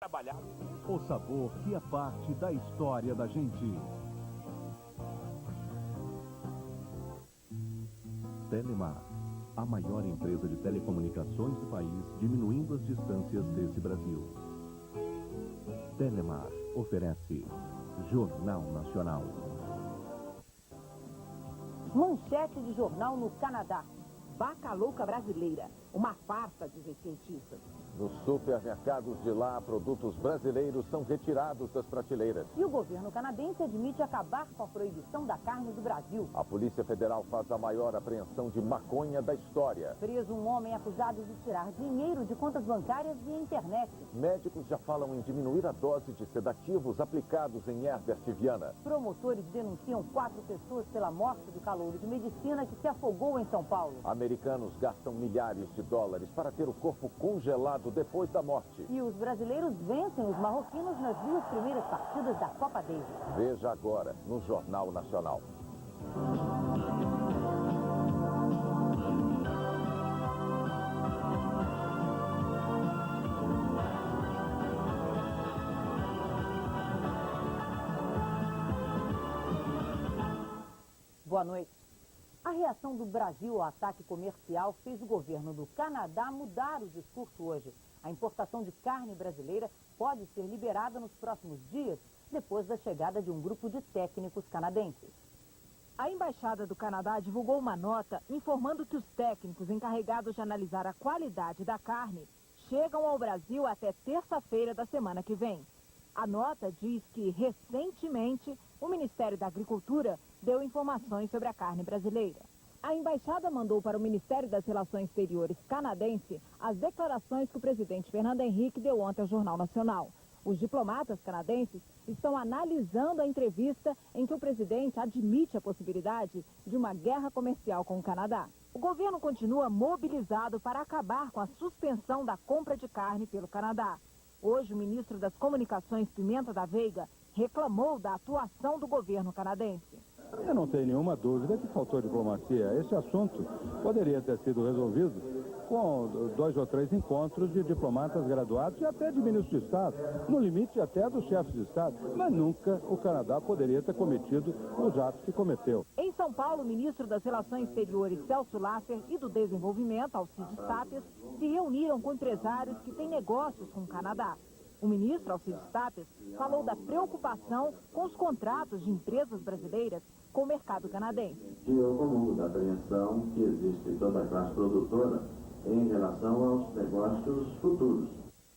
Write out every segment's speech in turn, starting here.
trabalhar. O sabor que é parte da história da gente. Telemar, a maior empresa de telecomunicações do país, diminuindo as distâncias desse Brasil. Telemar oferece Jornal Nacional. Manchete de jornal no Canadá. Vaca louca brasileira. Uma farsa, dizem cientistas. Nos supermercados de lá, produtos brasileiros são retirados das prateleiras. E o governo canadense admite acabar com a proibição da carne do Brasil. A Polícia Federal faz a maior apreensão de maconha da história. Preso um homem acusado de tirar dinheiro de contas bancárias e internet. Médicos já falam em diminuir a dose de sedativos aplicados em Herbert Viana. Promotores denunciam 4 pessoas pela morte do calouro de medicina que se afogou em São Paulo. Americanos gastam milhares de dólares para ter o corpo congelado depois da morte. E os brasileiros vencem os marroquinos nas 2 primeiras partidas da Copa Davis. Veja agora no Jornal Nacional. Boa noite. A reação do Brasil ao ataque comercial fez o governo do Canadá mudar o discurso hoje. A importação de carne brasileira pode ser liberada nos próximos dias, depois da chegada de um grupo de técnicos canadenses. A Embaixada do Canadá divulgou uma nota informando que os técnicos encarregados de analisar a qualidade da carne chegam ao Brasil até terça-feira da semana que vem. A nota diz que, recentemente, o Ministério da Agricultura deu informações sobre a carne brasileira. A embaixada mandou para o Ministério das Relações Exteriores canadense as declarações que o presidente Fernando Henrique deu ontem ao Jornal Nacional. Os diplomatas canadenses estão analisando a entrevista em que o presidente admite a possibilidade de uma guerra comercial com o Canadá. O governo continua mobilizado para acabar com a suspensão da compra de carne pelo Canadá. Hoje, o ministro das Comunicações, Pimenta da Veiga, reclamou da atuação do governo canadense. Eu não tenho nenhuma dúvida que faltou diplomacia. Esse assunto poderia ter sido resolvido com 2 ou 3 encontros de diplomatas graduados e até de ministros de Estado, no limite até dos chefes de Estado. Mas nunca o Canadá poderia ter cometido os atos que cometeu. Em São Paulo, o ministro das Relações Exteriores, Celso Lasser, e do Desenvolvimento, Alcides Tapes, se reuniram com empresários que têm negócios com o Canadá. O ministro Alcides Tapes falou da preocupação com os contratos de empresas brasileiras com o mercado canadense. E eu comungo da apreensão que existe em toda a classe produtora em relação aos negócios futuros.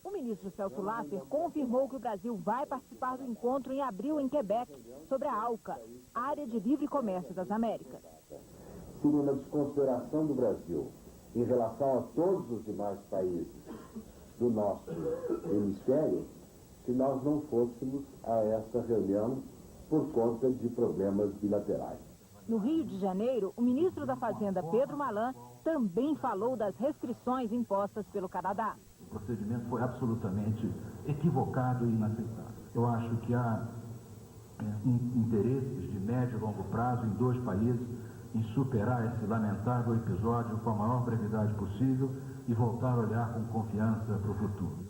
O ministro Celso Lasser confirmou que o Brasil vai participar do encontro em abril em Quebec sobre a ALCA, Área de Livre Comércio das Américas. Seria uma desconsideração do Brasil em relação a todos os demais países do nosso hemisfério se nós não fôssemos a essa reunião por conta de problemas bilaterais. No Rio de Janeiro, o ministro da Fazenda, Pedro Malan, também falou das restrições impostas pelo Canadá. O procedimento foi absolutamente equivocado e inaceitável. Eu acho que há interesses de médio e longo prazo em 2 países em superar esse lamentável episódio com a maior brevidade possível e voltar a olhar com confiança para o futuro.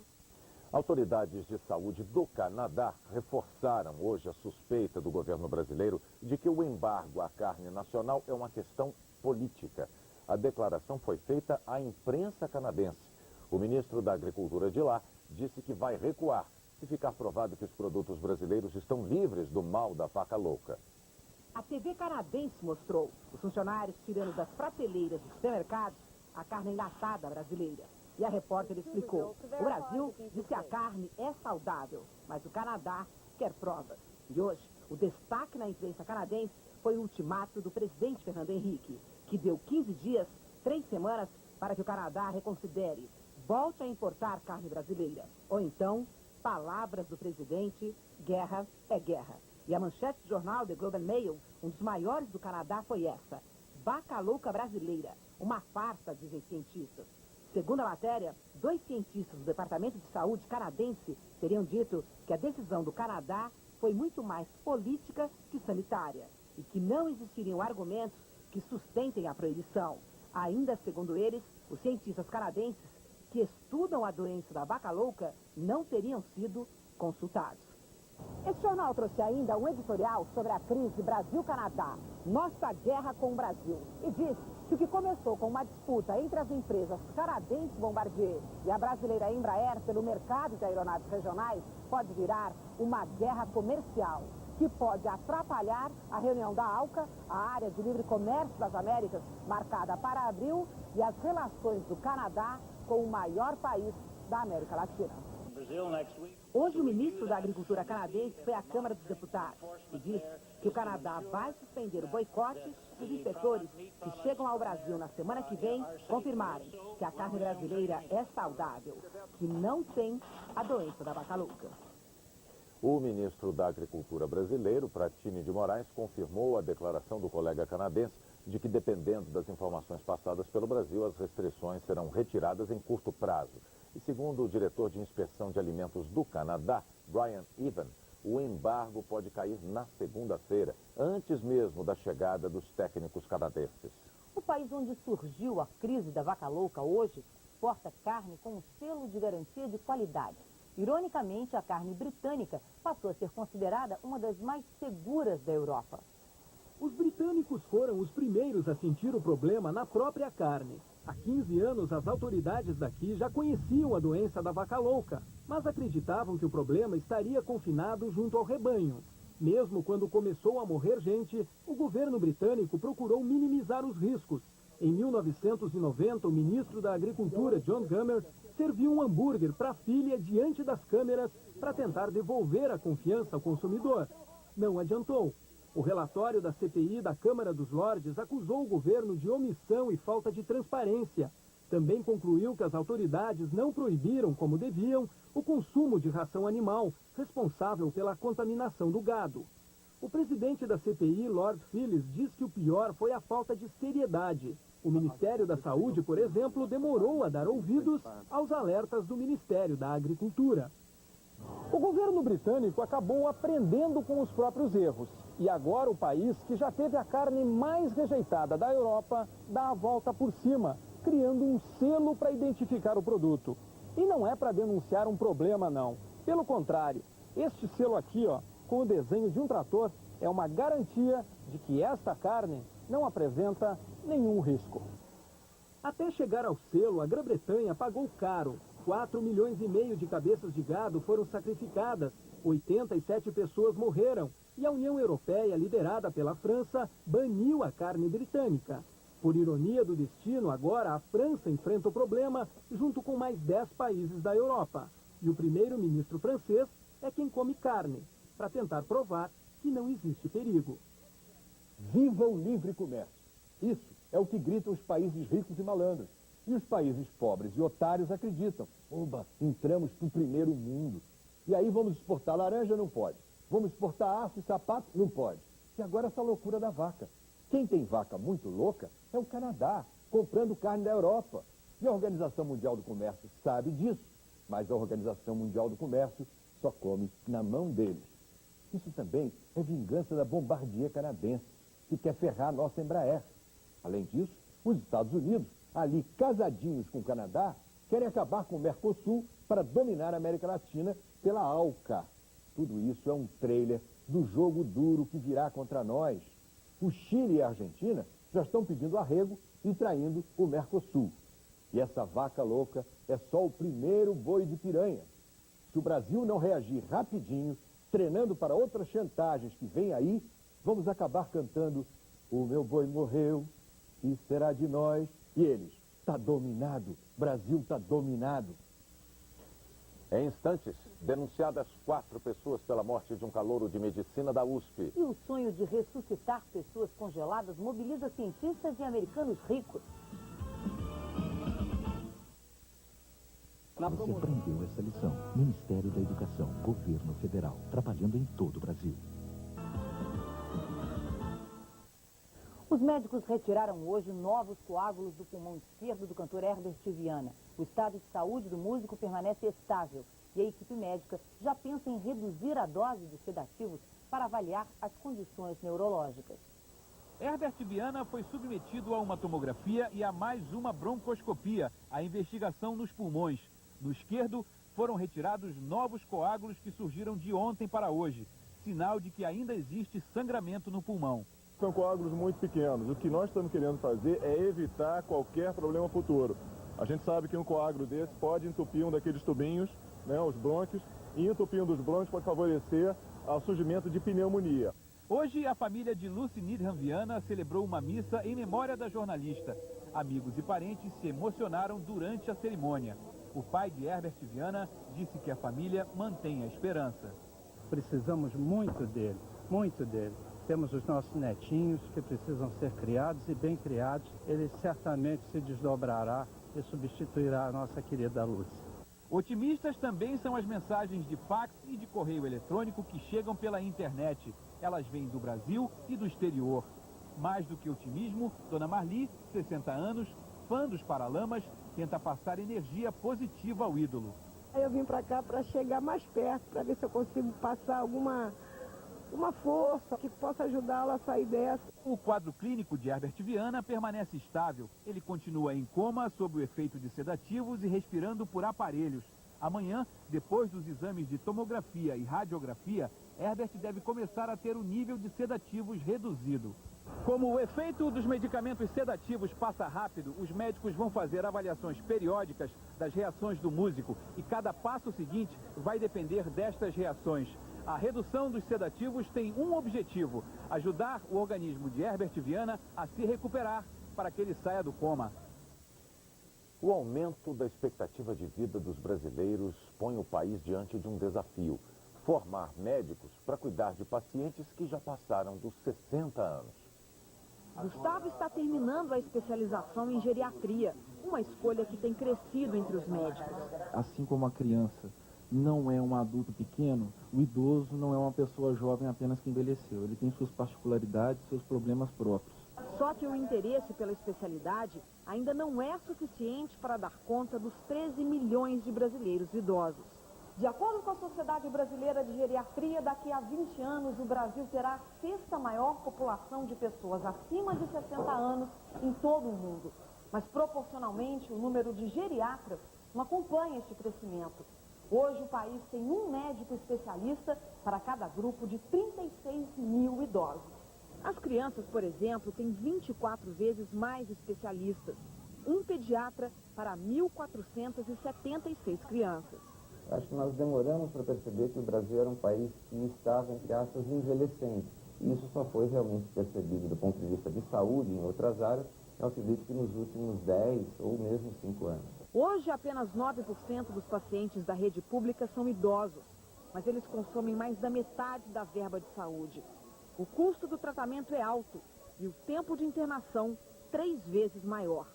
Autoridades de saúde do Canadá reforçaram hoje a suspeita do governo brasileiro de que o embargo à carne nacional é uma questão política. A declaração foi feita à imprensa canadense. O ministro da Agricultura de lá disse que vai recuar se ficar provado que os produtos brasileiros estão livres do mal da vaca louca. A TV canadense mostrou os funcionários tirando das prateleiras dos supermercados a carne enlatada brasileira. E a repórter explicou, o Brasil diz que a carne é saudável, mas o Canadá quer provas. E hoje, o destaque na imprensa canadense foi o ultimato do presidente Fernando Henrique, que deu 15 dias, 3 semanas, para que o Canadá reconsidere, volte a importar carne brasileira. Ou então, palavras do presidente, guerra é guerra. E a manchete do jornal The Globe and Mail, um dos maiores do Canadá, foi essa: vaca louca brasileira, uma farsa, dizem cientistas. Segundo a matéria, 2 cientistas do Departamento de Saúde canadense teriam dito que a decisão do Canadá foi muito mais política que sanitária e que não existiriam argumentos que sustentem a proibição. Ainda segundo eles, os cientistas canadenses que estudam a doença da vaca louca não teriam sido consultados. Esse jornal trouxe ainda um editorial sobre a crise Brasil-Canadá, nossa guerra com o Brasil, e diz que o que começou com uma disputa entre as empresas canadense Bombardier e a brasileira Embraer pelo mercado de aeronaves regionais pode virar uma guerra comercial, que pode atrapalhar a reunião da ALCA, a Área de Livre Comércio das Américas, marcada para abril, e as relações do Canadá com o maior país da América Latina. Hoje, o ministro da Agricultura canadense foi à Câmara dos Deputados e disse que o Canadá vai suspender o boicote. Os inspetores que chegam ao Brasil na semana que vem confirmaram que a carne brasileira é saudável, que não tem a doença da vaca louca. O ministro da Agricultura brasileiro, Pratini de Moraes, confirmou a declaração do colega canadense de que, dependendo das informações passadas pelo Brasil, as restrições serão retiradas em curto prazo. E segundo o diretor de inspeção de alimentos do Canadá, Brian Evan, o embargo pode cair na segunda-feira, antes mesmo da chegada dos técnicos canadenses. O país onde surgiu a crise da vaca louca hoje exporta carne com um selo de garantia de qualidade. Ironicamente, a carne britânica passou a ser considerada uma das mais seguras da Europa. Os britânicos foram os primeiros a sentir o problema na própria carne. Há 15 anos, as autoridades daqui já conheciam a doença da vaca louca, mas acreditavam que o problema estaria confinado junto ao rebanho. Mesmo quando começou a morrer gente, o governo britânico procurou minimizar os riscos. Em 1990, o ministro da Agricultura, John Gummer, serviu um hambúrguer para a filha diante das câmeras para tentar devolver a confiança ao consumidor. Não adiantou. O relatório da CPI da Câmara dos Lordes acusou o governo de omissão e falta de transparência. Também concluiu que as autoridades não proibiram, como deviam, o consumo de ração animal, responsável pela contaminação do gado. O presidente da CPI, Lord Phillips, diz que o pior foi a falta de seriedade. O Ministério da Saúde, por exemplo, demorou a dar ouvidos aos alertas do Ministério da Agricultura. O governo britânico acabou aprendendo com os próprios erros. E agora o país, que já teve a carne mais rejeitada da Europa, dá a volta por cima, criando um selo para identificar o produto. E não é para denunciar um problema, não. Pelo contrário, este selo aqui, ó, com o desenho de um trator, é uma garantia de que esta carne não apresenta nenhum risco. Até chegar ao selo, a Grã-Bretanha pagou caro. 4,5 milhões de cabeças de gado foram sacrificadas, 87 pessoas morreram e a União Europeia, liderada pela França, baniu a carne britânica. Por ironia do destino, agora a França enfrenta o problema junto com mais 10 países da Europa. E o primeiro-ministro francês é quem come carne, para tentar provar que não existe perigo. Viva o livre comércio! Isso é o que gritam os países ricos e malandros. E os países pobres e otários acreditam. Oba, entramos para o primeiro mundo. E aí vamos exportar laranja? Não pode. Vamos exportar aço e sapato? Não pode. E agora essa loucura da vaca. Quem tem vaca muito louca é o Canadá, comprando carne da Europa. E a Organização Mundial do Comércio sabe disso. Mas a Organização Mundial do Comércio só come na mão deles. Isso também é vingança da Bombardier canadense, que quer ferrar a nossa Embraer. Além disso, os Estados Unidos, ali casadinhos com o Canadá, querem acabar com o Mercosul para dominar a América Latina pela ALCA. Tudo isso é um trailer do jogo duro que virá contra nós. O Chile e a Argentina já estão pedindo arrego e traindo o Mercosul. E essa vaca louca é só o primeiro boi de piranha. Se o Brasil não reagir rapidinho, treinando para outras chantagens que vêm aí, vamos acabar cantando "O meu boi morreu, que será de nós?" E eles, tá dominado, Brasil tá dominado. Em instantes, denunciadas 4 pessoas pela morte de um calouro de medicina da USP. E o sonho de ressuscitar pessoas congeladas mobiliza cientistas e americanos ricos. Você aprendeu essa lição. Ministério da Educação, Governo Federal, trabalhando em todo o Brasil. Os médicos retiraram hoje novos coágulos do pulmão esquerdo do cantor Herbert Viana. O estado de saúde do músico permanece estável e a equipe médica já pensa em reduzir a dose de sedativos para avaliar as condições neurológicas. Herbert Viana foi submetido a uma tomografia e a mais uma broncoscopia, a investigação nos pulmões. No esquerdo, foram retirados novos coágulos que surgiram de ontem para hoje, sinal de que ainda existe sangramento no pulmão. São coágulos muito pequenos. O que nós estamos querendo fazer é evitar qualquer problema futuro. A gente sabe que um coágulo desse pode entupir um daqueles tubinhos, né, os brônquios, e entupindo os brônquios pode favorecer ao surgimento de pneumonia. Hoje, a família de Lucy Needham Viana celebrou uma missa em memória da jornalista. Amigos e parentes se emocionaram durante a cerimônia. O pai de Herbert Viana disse que a família mantém a esperança. Precisamos muito dele, muito dele. Temos os nossos netinhos que precisam ser criados e bem criados. Ele certamente se desdobrará e substituirá a nossa querida Lucy. Otimistas também são as mensagens de fax e de correio eletrônico que chegam pela internet. Elas vêm do Brasil e do exterior. Mais do que otimismo, Dona Marli, 60 anos, fã dos Paralamas, tenta passar energia positiva ao ídolo. Eu vim para cá para chegar mais perto, para ver se eu consigo passar alguma força que possa ajudá-la a sair dessa. O quadro clínico de Herbert Viana permanece estável. Ele continua em coma sob o efeito de sedativos e respirando por aparelhos. Amanhã, depois dos exames de tomografia e radiografia, Herbert deve começar a ter o nível de sedativos reduzido. Como o efeito dos medicamentos sedativos passa rápido, os médicos vão fazer avaliações periódicas das reações do músico e cada passo seguinte vai depender destas reações. A redução dos sedativos tem um objetivo: ajudar o organismo de Herbert Viana a se recuperar para que ele saia do coma. O aumento da expectativa de vida dos brasileiros põe o país diante de um desafio: formar médicos para cuidar de pacientes que já passaram dos 60 anos. Gustavo está terminando a especialização em geriatria, uma escolha que tem crescido entre os médicos. Assim como a criança não é um adulto pequeno, o idoso não é uma pessoa jovem apenas que envelheceu. Ele tem suas particularidades, seus problemas próprios. Só que o interesse pela especialidade ainda não é suficiente para dar conta dos 13 milhões de brasileiros idosos. De acordo com a Sociedade Brasileira de Geriatria, daqui a 20 anos o Brasil terá a sexta maior população de pessoas acima de 60 anos em todo o mundo. Mas proporcionalmente o número de geriatras não acompanha este crescimento. Hoje o país tem um médico especialista para cada grupo de 36 mil idosos. As crianças, por exemplo, têm 24 vezes mais especialistas. Um pediatra para 1.476 crianças. Acho que nós demoramos para perceber que o Brasil era um país que estava, entre aspas, envelhecendo. E isso só foi realmente percebido do ponto de vista de saúde em outras áreas, eu acredito que nos últimos 10 ou mesmo 5 anos. Hoje, apenas 9% dos pacientes da rede pública são idosos, mas eles consomem mais da metade da verba de saúde. O custo do tratamento é alto e o tempo de internação 3 vezes maior.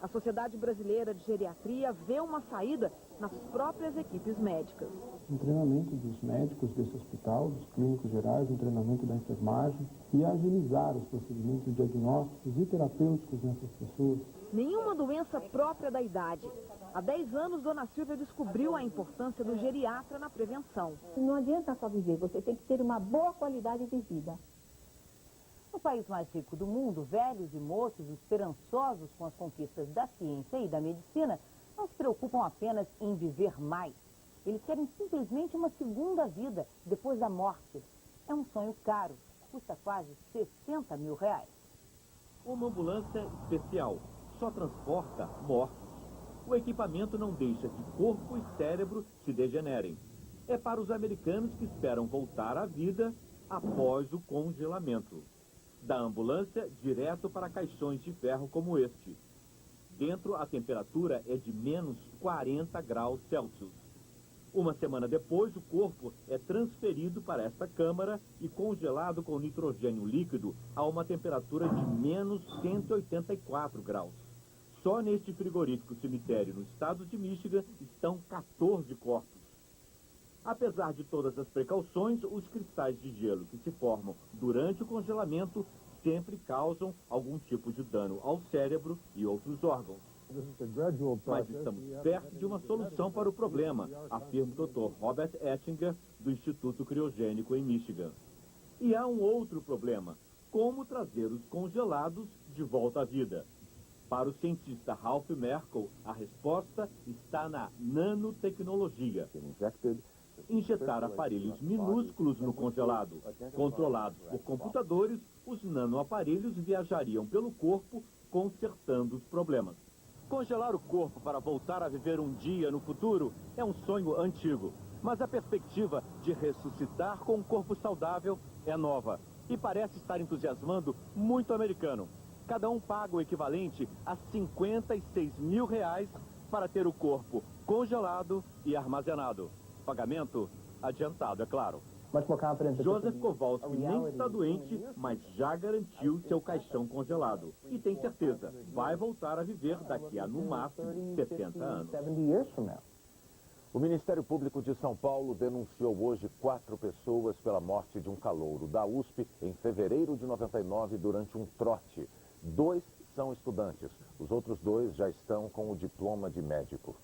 A Sociedade Brasileira de Geriatria vê uma saída nas próprias equipes médicas. Um treinamento dos médicos desse hospital, dos clínicos gerais, um treinamento da enfermagem e agilizar os procedimentos diagnósticos e terapêuticos nessas pessoas. Nenhuma doença própria da idade. Há 10 anos, Dona Silvia descobriu a importância do geriatra na prevenção. Não adianta só viver, você tem que ter uma boa qualidade de vida. No país mais rico do mundo, velhos e moços esperançosos com as conquistas da ciência e da medicina não se preocupam apenas em viver mais. Eles querem simplesmente uma segunda vida depois da morte. É um sonho caro, custa quase 60 mil reais. Uma ambulância especial só transporta mortos. O equipamento não deixa que corpo e cérebro se degenerem. É para os americanos que esperam voltar à vida após o congelamento. Da ambulância direto para caixões de ferro como este. Dentro, a temperatura é de menos 40 graus Celsius. Uma semana depois, o corpo é transferido para esta câmara e congelado com nitrogênio líquido a uma temperatura de menos 184 graus. Só neste frigorífico cemitério no estado de Michigan estão 14 corpos. Apesar de todas as precauções, os cristais de gelo que se formam durante o congelamento sempre causam algum tipo de dano ao cérebro e outros órgãos. Mas estamos perto de uma solução para o problema, afirma o Dr. Robert Ettinger, do Instituto Criogênico em Michigan. E há um outro problema. como trazer os congelados de volta à vida. Para o cientista Ralph Merkel, a resposta está na nanotecnologia. Injetar aparelhos minúsculos no congelado. Controlados por computadores, os nanoaparelhos viajariam pelo corpo, consertando os problemas. Congelar o corpo para voltar a viver um dia no futuro é um sonho antigo. Mas a perspectiva de ressuscitar com um corpo saudável é nova e parece estar entusiasmando muito americano. Cada um paga o equivalente a R$56 mil para ter o corpo congelado e armazenado. Pagamento adiantado, é claro. Joseph Kowalski nem está doente, mas já garantiu seu caixão congelado. E tem certeza, vai voltar a viver daqui a, no máximo, 70 anos. O Ministério Público de São Paulo denunciou hoje 4 pessoas pela morte de um calouro da USP em fevereiro de 99 durante um trote. 2 são estudantes, os outros 2 já estão com o diploma de médico.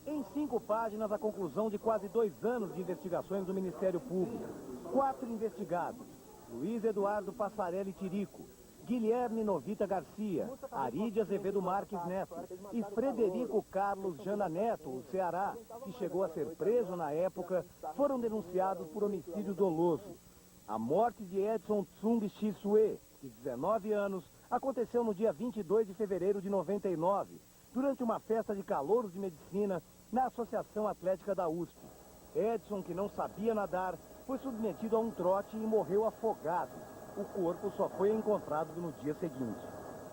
Em 5 páginas, a conclusão de quase 2 anos de investigações do Ministério Público. 4 investigados: Luiz Eduardo Passarelli Tirico, Guilherme Novita Garcia, Arídia Azevedo Marques Neto e Frederico Carlos Jana Neto, o Ceará, que chegou a ser preso na época, foram denunciados por homicídio doloso. A morte de Edson Tsung Chisue, de 19 anos, aconteceu no dia 22 de fevereiro de 99, durante uma festa de calouros de medicina na Associação Atlética da USP. Edson, que não sabia nadar, foi submetido a um trote e morreu afogado. O corpo só foi encontrado no dia seguinte.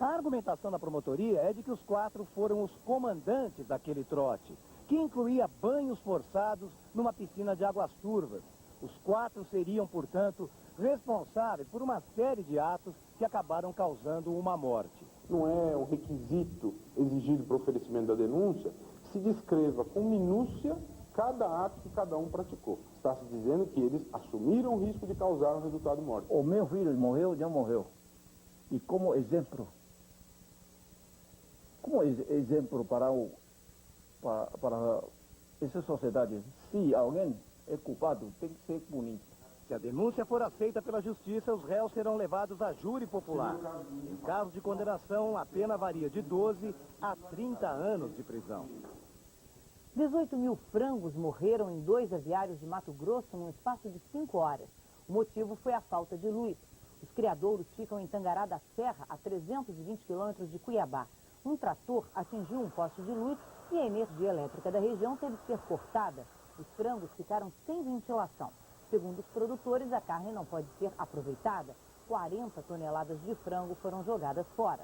A argumentação da promotoria é de que os 4 foram os comandantes daquele trote, que incluía banhos forçados numa piscina de águas turvas. Os 4 seriam, portanto, responsáveis por uma série de atos que acabaram causando uma morte. Não é um requisito exigido para o oferecimento da denúncia que se descreva com minúcia cada ato que cada um praticou. Está se dizendo que eles assumiram o risco de causar um resultado morte. O meu filho morreu, já morreu. E como exemplo para essa sociedade, se alguém é culpado, tem que ser punido. Se a denúncia for aceita pela justiça, os réus serão levados a júri popular. Em caso de condenação, a pena varia de 12 a 30 anos de prisão. 18 mil frangos morreram em 2 aviários de Mato Grosso num espaço de 5 horas. O motivo foi a falta de luz. Os criadouros ficam em Tangará da Serra, a 320 quilômetros de Cuiabá. Um trator atingiu um poste de luz e a energia elétrica da região teve que ser cortada. Os frangos ficaram sem ventilação. Segundo os produtores, a carne não pode ser aproveitada. 40 toneladas de frango foram jogadas fora.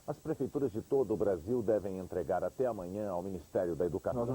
As prefeituras de todo o Brasil devem entregar até amanhã ao Ministério da Educação